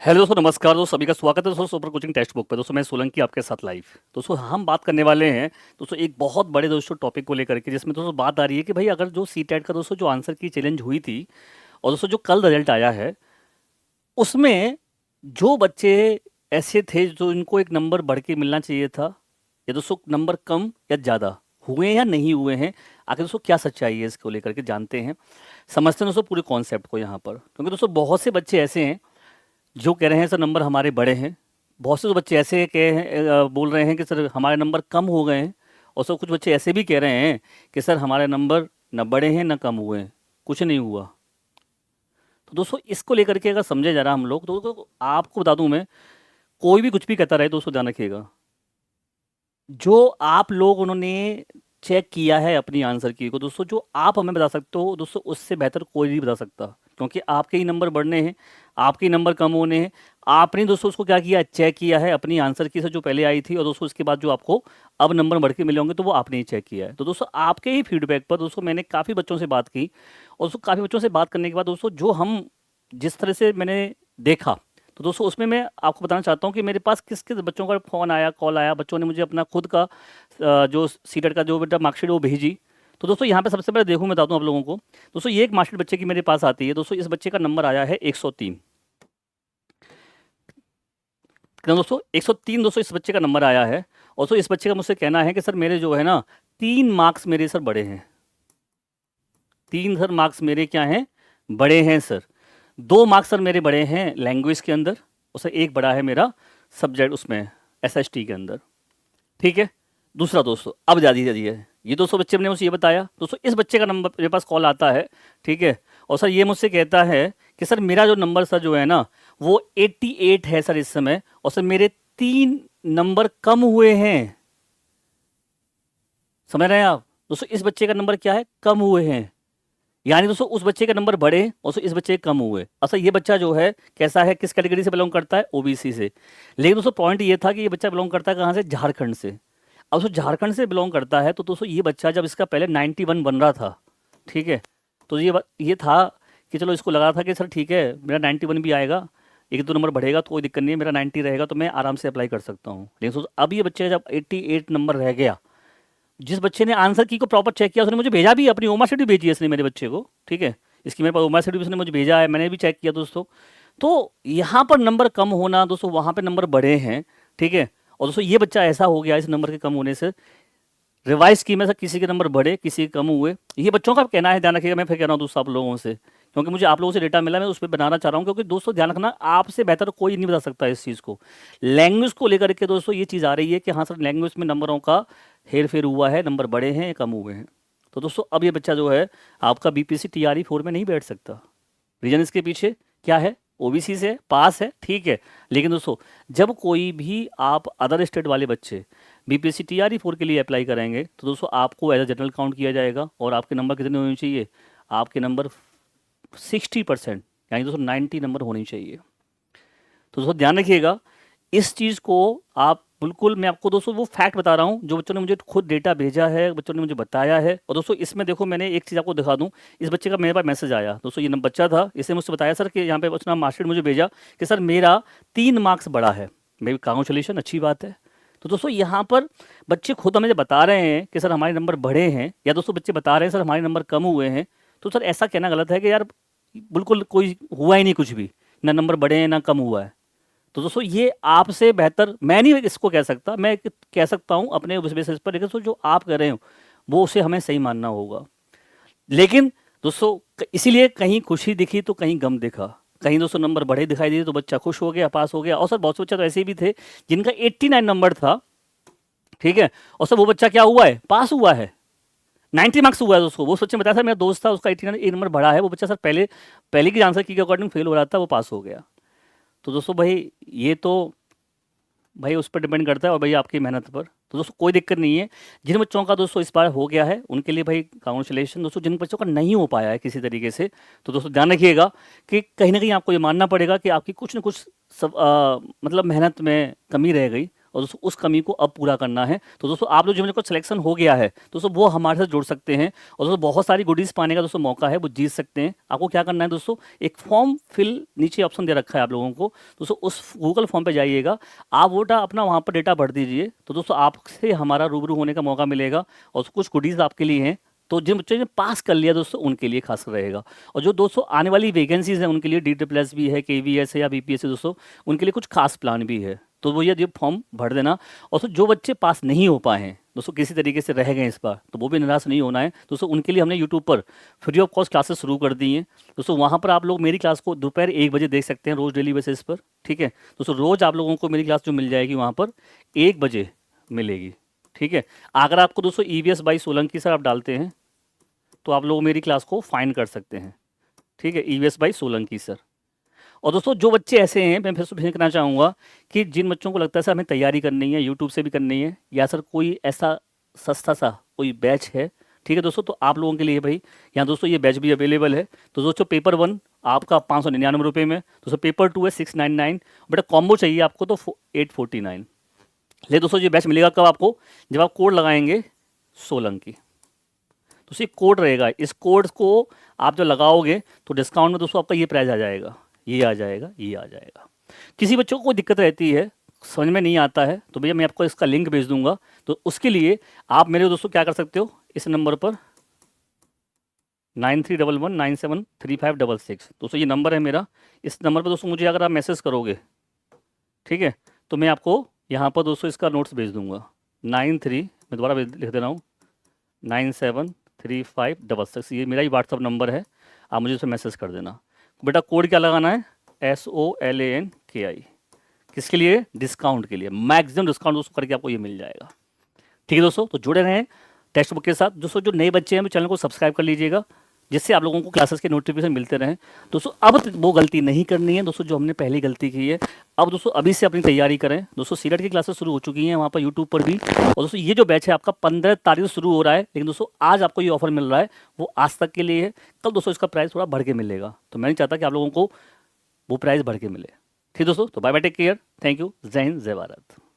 Hello दोस्तों, नमस्कार दोस्तों, सभी का स्वागत है दोस्तों सुपर कोचिंग टेक्स्ट बुक पे। दोस्तों मैं सोलंकी आपके साथ लाइव। दोस्तों हम बात करने वाले हैं दोस्तों एक बहुत बड़े दोस्तों टॉपिक को लेकर के, जिसमें दोस्तों बात आ रही है कि भाई अगर जो सी टेट का दोस्तों जो आंसर की चैलेंज हुई थी और दोस्तों जो कल रिजल्ट आया है उसमें जो बच्चे ऐसे थे जो इनको एक नंबर बढ़ के मिलना चाहिए था, या दोस्तों नंबर कम या ज़्यादा हुए या नहीं हुए हैं, आखिर दोस्तों क्या सच्चाई है इसको लेकर के जानते हैं, समझते हैं दोस्तों पूरे कॉन्सेप्ट को यहाँ पर। क्योंकि दोस्तों बहुत से बच्चे ऐसे हैं जो कह रहे हैं सर नंबर हमारे बड़े हैं, बहुत से तो बच्चे ऐसे बोल रहे हैं कि सर हमारे नंबर कम हो गए हैं, और सर कुछ बच्चे ऐसे भी कह रहे हैं कि सर हमारे नंबर न बढ़े हैं न कम हुए हैं, कुछ नहीं हुआ। तो दोस्तों इसको लेकर के अगर समझे जा रहा हम लोग तो आपको बता दूं मैं, कोई भी कुछ भी कहता रहे दोस्तों ध्यान रखिएगा, जो आप लोग उन्होंने चेक किया है अपनी आंसर की को दोस्तों, जो आप हमें बता सकते हो दोस्तों उससे बेहतर कोई नहीं बता सकता। क्योंकि आपके ही नंबर बढ़ने हैं, आपके ही नंबर कम होने हैं। आपने दोस्तों उसको क्या किया, चेक किया है अपनी आंसर की से जो पहले आई थी, और दोस्तों उसके बाद जो आपको अब नंबर बढ़ के मिले होंगे तो वो आपने ही चेक किया है। तो दोस्तों आपके ही फीडबैक पर दोस्तों मैंने काफ़ी बच्चों से बात की, और दोस्तों काफ़ी बच्चों से बात करने के बाद दोस्तों जो हम जिस तरह से मैंने देखा, तो दोस्तों उसमें मैं आपको बताना चाहता हूँ कि मेरे पास किस किस बच्चों का फ़ोन आया, कॉल आया, बच्चों ने मुझे अपना खुद का जो सीटेट का जो बेटा मार्कशीट वो भेजी। तो दोस्तों यहाँ पे सबसे पहले देखूँ मैं बताता हूँ आप लोगों को। दोस्तों ये एक मार्कशीट बच्चे की मेरे पास आती है। दोस्तों इस बच्चे का नंबर आया है 103। कितना दोस्तों, 103 दोस्तों इस बच्चे का नंबर आया है। और दोस्तों इस बच्चे का मुझसे कहना है कि सर मेरे जो है ना 3 मार्क्स मेरे सर बड़े हैं। 3 सर मार्क्स मेरे क्या हैं, बड़े हैं सर। 2 मार्क्स सर मेरे बड़े हैं लैंग्वेज के अंदर, और सर एक बड़ा है मेरा सब्जेक्ट उसमें एसएसटी के अंदर। ठीक है। दूसरा दोस्तों अब जा दीजिए, ये दोस्तों बच्चे ने मुझे ये बताया। दोस्तों इस बच्चे का नंबर मेरे पास कॉल आता है, ठीक है। और सर ये मुझसे कहता है कि सर मेरा जो नंबर सर जो है ना वो 88 है सर इस समय, और सर मेरे 3 नंबर कम हुए हैं। समझ रहे हैं आप दोस्तों, इस बच्चे का नंबर क्या है, कम हुए हैं। यानी दोस्तों उस बच्चे के नंबर बढ़े और इस बच्चे के कम हुए। अच्छा ये बच्चा जो है कैसा है, किस कैटेगरी से बिलोंग करता है, ओबीसी से। लेकिन दोस्तों पॉइंट ये था कि ये बच्चा बिलोंग करता है कहाँ से, झारखंड से। अब दोस्तों झारखंड से बिलोंग करता है तो दोस्तों ये बच्चा जब इसका पहले 91 बन रहा था, ठीक है, तो ये था कि चलो इसको लगा था कि सर ठीक है मेरा 91 भी आएगा, एक दो नंबर बढ़ेगा तो कोई दिक्कत नहीं है, मेरा 90 रहेगा तो मैं आराम से अप्लाई कर सकता हूँ। लेकिन दोस्तों अब ये बच्चे जब 88 नंबर रह गया, जिस बच्चे ने आंसर की को प्रॉपर चेक किया उसने मुझे भेजा भी, अपनी ओमा शीट भी भेजी है इसने मेरे बच्चे को, ठीक है। इसकी मेरे पास ओमा शीट भी उसने मुझे भेजा है, मैंने भी चेक किया दोस्तों। तो यहाँ पर नंबर कम होना दोस्तों, वहाँ पे नंबर बढ़े हैं, ठीक है। और दोस्तों ये बच्चा ऐसा हो गया इस नंबर के कम होने से, रिवाइज की में से किसी के नंबर बढ़े किसी के कम हुए। ये बच्चों का कहना है, ध्यान रखिएगा। मैं फिर कह रहा हूँ दोस्तों आप लोगों से, क्योंकि मुझे आप लोगों से डेटा मिला, मैं उस पर बनाना चाह रहा हूँ। क्योंकि दोस्तों ध्यान रखना, आपसे बेहतर कोई नहीं बता सकता इस चीज़ को। लैंग्वेज को लेकर के दोस्तों ये चीज़ आ रही है कि हाँ सर लैंग्वेज में नंबरों का हेर फेर हुआ है, नंबर बढ़े हैं कम हुए हैं। तो दोस्तों अब ये बच्चा जो है आपका बीपीएससी टीआरई 4 में नहीं बैठ सकता। रीजन इसके पीछे क्या है, ओबीसी से पास है, ठीक है। लेकिन दोस्तों जब कोई भी आप अदर स्टेट वाले बच्चे बीपीएससी टीआरई 4 के लिए अप्लाई करेंगे तो दोस्तों आपको एज अ जनरल काउंट किया जाएगा, और आपके नंबर कितने होने चाहिए, आपके नंबर 60%, यानी दोस्तों 90 नंबर होने चाहिए। तो दोस्तों ध्यान रखिएगा इस चीज़ को। आप बिल्कुल, मैं आपको दोस्तों वो फैक्ट बता रहा हूँ जो बच्चों ने मुझे खुद डेटा भेजा है, बच्चों ने मुझे बताया है। और दोस्तों इसमें देखो मैंने एक चीज़ आपको दिखा दूँ, इस बच्चे का मेरे पास मैसेज आया दोस्तों, ये बच्चा था, इसने मुझसे बताया सर कि यहाँ पे उसने मार्कशीट मुझे भेजा कि सर मेरा 3 मार्क्स बढ़ा है। मे बी कांग्रेचुलेशन, अच्छी बात है। तो दोस्तों यहाँ पर बच्चे खुद हमें बता रहे हैं कि सर हमारे नंबर बढ़े हैं, या दोस्तों बच्चे बता रहे हैं सर हमारे नंबर कम हुए हैं। तो सर ऐसा कहना गलत है कि यार बिल्कुल कोई हुआ ही नहीं कुछ भी, ना नंबर बढ़े हैं ना कम हुआ है। तो दोस्तों ये आपसे बेहतर मैं नहीं इसको कह सकता, मैं कह सकता हूँ अपने उस बेसिस पर। लेकिन दोस्तों जो आप कह रहे हो वो उसे हमें सही मानना होगा। लेकिन दोस्तों इसीलिए कहीं खुशी दिखी तो कहीं गम दिखा, कहीं दोस्तों नंबर बढ़े दिखाई दिए तो बच्चा खुश हो गया, पास हो गया। और सर बहुत से बच्चा तो ऐसे भी थे जिनका 89 नंबर था, ठीक है, और सर वो बच्चा क्या हुआ है, पास हुआ है, 90 मार्क्स हुआ है दोस्तों। वो बच्चे ने बताया सर मेरा दोस्त था उसका 89 नंबर बढ़ा है, वो बच्चा सर पहले की आंसर की के अकॉर्डिंग फेल हो रहा था, वो पास हो गया। तो दोस्तों भाई ये तो भाई उस पर डिपेंड करता है, और भाई आपकी मेहनत पर। तो दोस्तों कोई दिक्कत नहीं है, जिन बच्चों का दोस्तों इस बार हो गया है उनके लिए भाई कांग्रेचुलेशन। दोस्तों जिन बच्चों का नहीं हो पाया है किसी तरीके से, तो दोस्तों ध्यान रखिएगा कि कहीं ना कहीं आपको ये मानना पड़ेगा कि आपकी कुछ न कुछ मतलब मेहनत में कमी रह गई, और दोस्तों उस कमी को अब पूरा करना है। तो दोस्तों आप लोग जो मेरे को सिलेक्शन हो गया है दोस्तों वो हमारे साथ जुड़ सकते हैं और दोस्तों बहुत सारी गुडीज़ पाने का दोस्तों मौका है, वो जीत सकते हैं। आपको क्या करना है दोस्तों, एक फॉर्म फिल नीचे ऑप्शन दे रखा है आप लोगों को, दोस्तों उस गूगल फॉर्म पे जाइएगा, आप वो अपना वहाँ पर डेटा भर दीजिए। तो दोस्तों आपसे हमारा रूबरू होने का मौका मिलेगा और कुछ गुडीज़ आपके लिए हैं। तो जिन बच्चों ने पास कर लिया दोस्तों उनके लिए खास रहेगा। और जो दोस्तों आने वाली वैकेंसीज हैं उनके लिए DSSS भी है, KVS है या BPS है दोस्तों, उनके लिए कुछ खास प्लान भी है। तो वो ये फॉर्म भर देना। और जो बच्चे पास नहीं हो पाए हैं दोस्तों, किसी तरीके से रह गए इस बार, तो वो भी निराश नहीं होना है दोस्तों। उनके लिए हमने यूट्यूब पर फ्री ऑफ कॉस्ट क्लासेस शुरू कर दी हैं दोस्तों। वहाँ पर आप लोग मेरी क्लास को दोपहर 1 बजे देख सकते हैं रोज़ डेली बेसिस पर, ठीक है दोस्तों। रोज़ आप लोगों को मेरी क्लास जो मिल जाएगी वहाँ पर 1 बजे मिलेगी, ठीक है। अगर आपको दोस्तों EVS बाई सोलंकी सर आप डालते हैं तो आप लोग मेरी क्लास को फाइंड कर सकते हैं, ठीक है, EVS बाई सोलंकी सर। और दोस्तों जो बच्चे ऐसे हैं, मैं फिर से कहना चाहूँगा कि जिन बच्चों को लगता है सर हमें तैयारी करनी है, यूट्यूब से भी करनी है, या सर कोई ऐसा सस्ता सा कोई बैच है, ठीक है दोस्तों, तो आप लोगों के लिए भाई यहाँ दोस्तों ये बैच भी अवेलेबल है। तो दोस्तों पेपर 1 आपका 599 रुपये में, दोस्तों पेपर 2 है 699, बेटा कॉम्बो चाहिए आपको तो 849। ले दोस्तों ये बैच मिलेगा कब आपको, जब आप कोड लगाएंगे सोलंकी, तो उसी कोड रहेगा, इस कोड को आप जो लगाओगे तो डिस्काउंट में दोस्तों आपका ये प्राइस आ जाएगा, ये आ जाएगा, ये आ जाएगा। किसी बच्चों को कोई दिक्कत रहती है, समझ में नहीं आता है, तो भैया मैं आपको इसका लिंक भेज दूंगा। तो उसके लिए आप मेरे दोस्तों क्या कर सकते हो, इस नंबर पर 9311973566 दोस्तों ये नंबर है मेरा। इस नंबर पर दोस्तों मुझे अगर आप मैसेज करोगे, ठीक है, तो मैं आपको यहाँ पर दोस्तों इसका नोट्स भेज दूंगा। 93, मैं दोबारा लिख दे रहा हूँ, 973566, ये मेरा ही व्हाट्सअप नंबर है, आप मुझे उस पर मैसेज कर देना। बेटा कोड क्या लगाना है, SOLANKI, किसके लिए, डिस्काउंट के लिए, मैक्सिमम डिस्काउंट दोस्तों करके आपको ये मिल जाएगा, ठीक है दोस्तों। तो जुड़े रहें टेक्स्ट बुक के साथ दोस्तों। जो नए बच्चे हैं वो चैनल को सब्सक्राइब कर लीजिएगा, जिससे आप लोगों को क्लासेस के नोटिफिकेशन मिलते रहें दोस्तों। अब वो गलती नहीं करनी है दोस्तों जो हमने पहले गलती की है। अब दोस्तों अभी से अपनी तैयारी करें दोस्तों। सीलेट की क्लासेस शुरू हो चुकी हैं वहाँ पर यूट्यूब पर भी। और दोस्तों ये जो बैच है आपका 15 तारीख से शुरू हो रहा है, लेकिन दोस्तों आज आपको ये ऑफर मिल रहा है वो आज तक के लिए है। कल दोस्तों इसका प्राइस थोड़ा बढ़ के मिलेगा, तो मैं नहीं चाहता कि आप लोगों को वो प्राइस बढ़ के मिले, ठीक दोस्तों। तो bye bye, take care, thank you, जय हिंद, जय भारत।